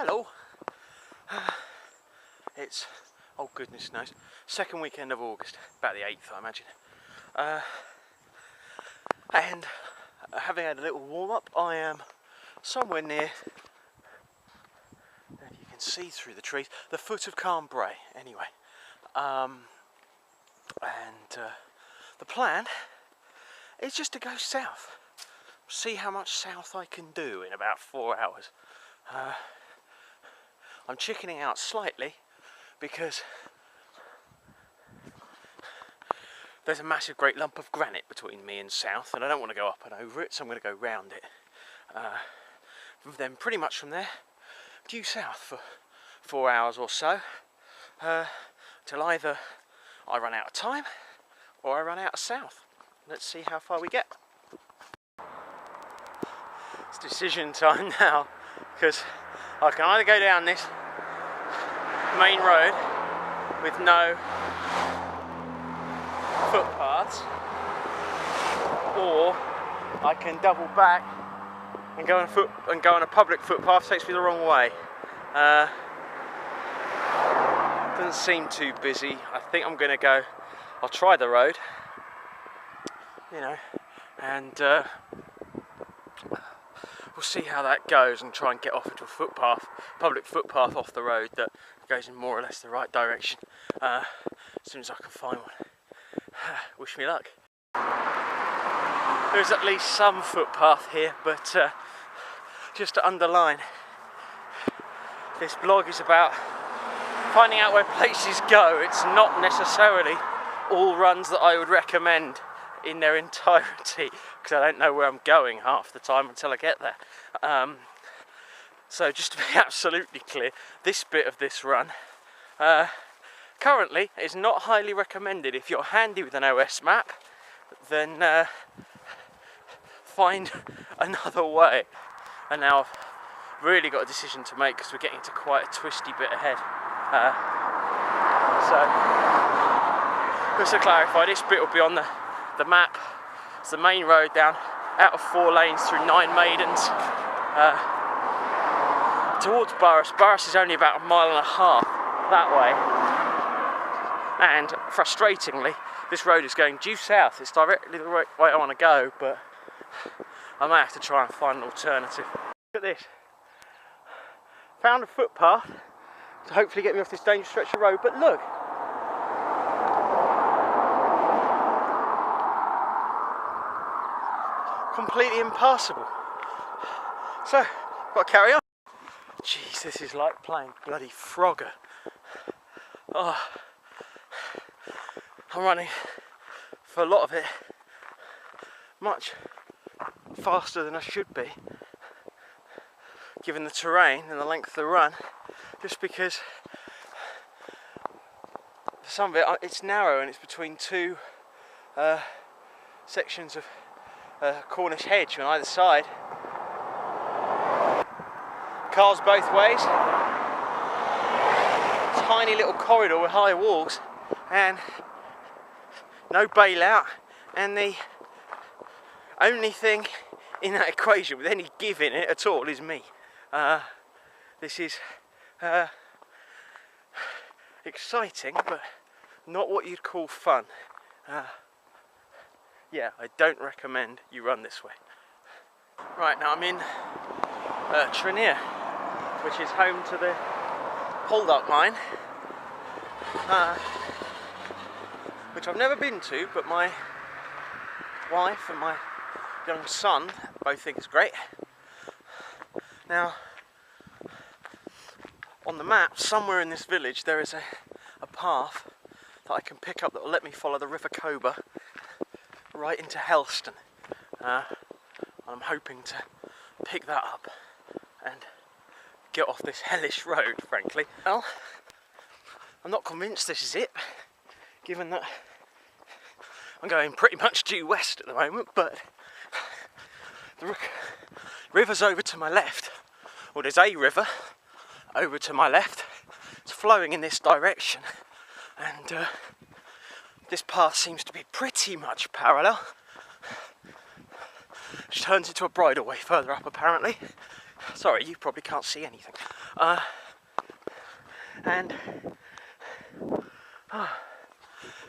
Hello. It's, oh goodness knows, second weekend of August, about the 8th I imagine. And having had a little warm up, I am somewhere near, if you can see through the trees, the foot of Carn Brea anyway. The plan is just to go south, see how much south I can do in about 4 hours. I'm chickening out slightly because there's a massive great lump of granite between me and south, and I don't want to go up and over it, so I'm going to go round it. Then pretty much from there, due south for 4 hours or so, till either I run out of time or I run out of south. Let's see how far we get. It's decision time now, because I can either go down this main road with no footpaths, or I can double back and go on a public footpath. Takes me the wrong way. Doesn't seem too busy. I think I'm going to go. I'll try the road, you know, and we'll see how that goes, and try and get off into a footpath, public footpath off the road that goes in more or less the right direction as soon as I can find one. Wish me luck. There's at least some footpath here, but just to underline, this blog is about finding out where places go. It's not necessarily all runs that I would recommend in their entirety, because I don't know where I'm going half the time until I get there. So just to be absolutely clear, this bit of this run currently is not highly recommended. If you're handy with an OS map, then find another way. And now I've really got a decision to make, because we're getting to quite a twisty bit ahead. So just to clarify, this bit will be on the map. It's the main road down out of 4 lanes through 9 maidens towards Burris. Burris is only about 1.5 miles that way, and frustratingly this road is going due south. It's directly the right way I want to go, but I might have to try and find an alternative. Look at this. Found a footpath to hopefully get me off this dangerous stretch of road, but look, completely impassable. So, got to carry on. Jeez, this is like playing bloody Frogger. Oh, I'm running for a lot of it much faster than I should be, given the terrain and the length of the run, just because for some of it it's narrow and it's between 2 sections of Cornish hedge on either side. Cars both ways. Tiny little corridor with high walls and no bailout, and the only thing in that equation with any give in it at all is me. This is exciting, but not what you'd call fun. Yeah, I don't recommend you run this way. Right, now I'm in Trenear, which is home to the hold-up mine, which I've never been to, but my wife and my young son both think it's great. Now, on the map, somewhere in this village, there is a path that I can pick up that will let me follow the River Cober right into Helston. I'm hoping to pick that up and get off this hellish road, frankly. Well, I'm not convinced this is it, given that I'm going pretty much due west at the moment, but the river's over to my left, or there's a river over to my left. It's flowing in this direction, and this path seems to be pretty much parallel. Which turns into a bridleway further up, apparently. Sorry, you probably can't see anything. And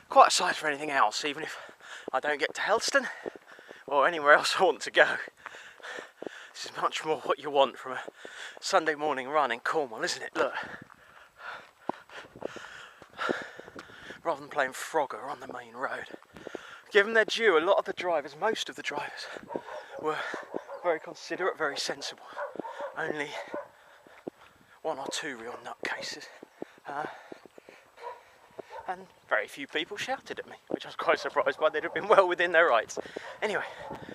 quite aside from anything else, even if I don't get to Helston or anywhere else I want to go, this is much more what you want from a Sunday morning run in Cornwall, isn't it? Look, rather than playing Frogger on the main road. Give them their due, a lot of the drivers, most of the drivers, were very considerate, very sensible. Only one or two real nutcases. And very few people shouted at me, which I was quite surprised by. They'd have been well within their rights. Anyway,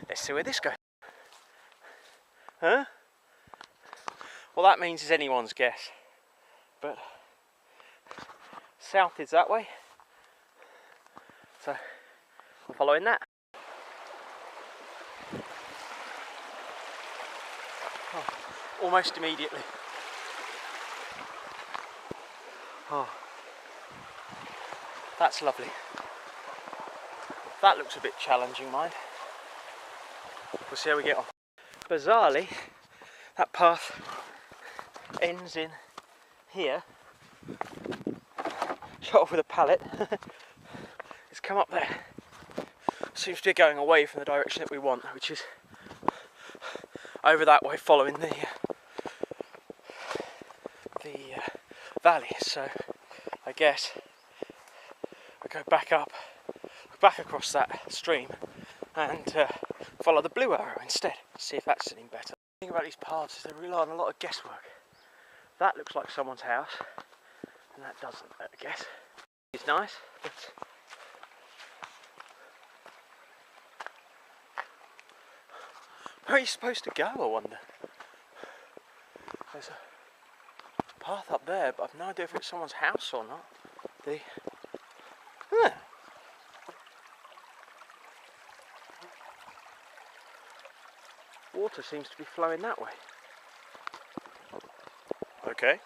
let's see where this goes. Huh? Well, that means it's anyone's guess. But south is that way. So I'm following that. Oh, almost immediately. Oh, that's lovely. That looks a bit challenging, mind. We'll see how we get on. Bizarrely, that path ends in here. Shot off with a pallet. It's come up there. Seems to be going away from the direction that we want, which is over that way, following the valley. So I guess we go back up, back across that stream, and follow the blue arrow instead. See if that's any better. The thing about these paths is they rely on a lot of guesswork. That looks like someone's house, and that doesn't, I guess. It's nice, but where are you supposed to go, I wonder? There's a path up there, but I've no idea if it's someone's house or not. Water seems to be flowing that way. Okay.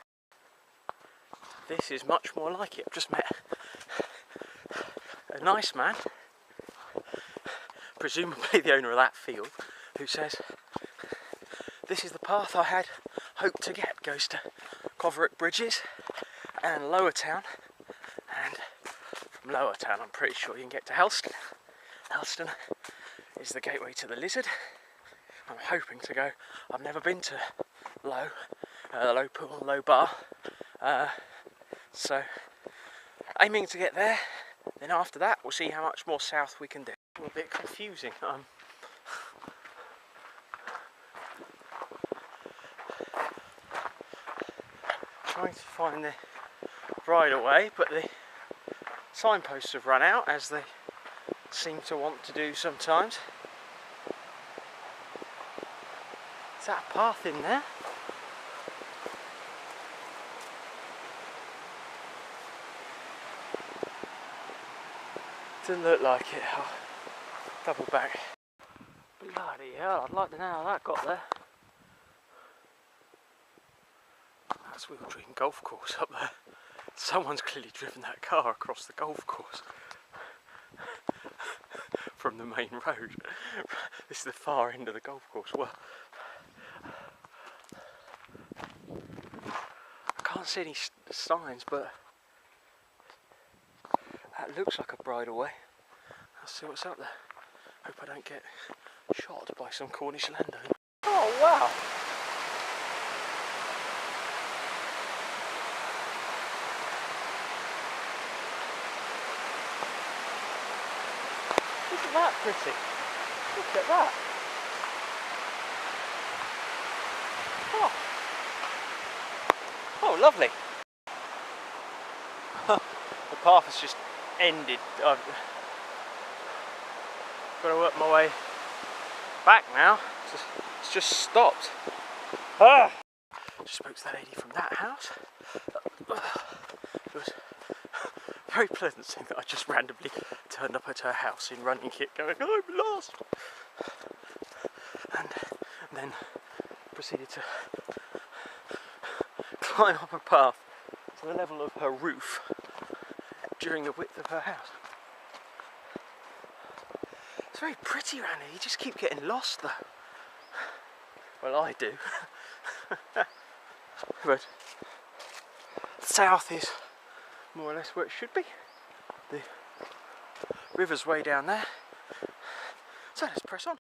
This is much more like it. I've just met a nice man, presumably the owner of that field, who says this is the path I had hoped to get. Goes to Coverack Bridges and Lower Town, and from Lower Town I'm pretty sure you can get to Helston. Helston is the gateway to the Lizard. I'm hoping to go. I've never been to Low, the Low Pool, Low Bar, so aiming to get there. Then after that we'll see how much more south we can do. A bit confusing. Trying to find the right away, but the signposts have run out, as they seem to want to do sometimes. Is that a path in there? Doesn't look like it. I'll double back. Bloody hell, I'd like to know how that got there. That's Wheel Dream Golf Course up there. Someone's clearly driven that car across the golf course from the main road. This is the far end of the golf course. Well, I can't see any signs, but that looks like a bridleway. Let's see what's up there. Hope I don't get shot by some Cornish landowner. Oh wow! Isn't that pretty? Look at that! Oh, oh lovely! The path has just ended. I've got to work my way back now. It's just stopped. Ah! Just spoke to that lady from that house. It was a very pleasant thing that I just randomly turned up at her house in running kit going, I'm lost! And then proceeded to climb up a path to the level of her roof during the width of her house. It's very pretty around here, you just keep getting lost though. Well, I do. covered. South is more or less where it should be. The river's way down there. So let's press on.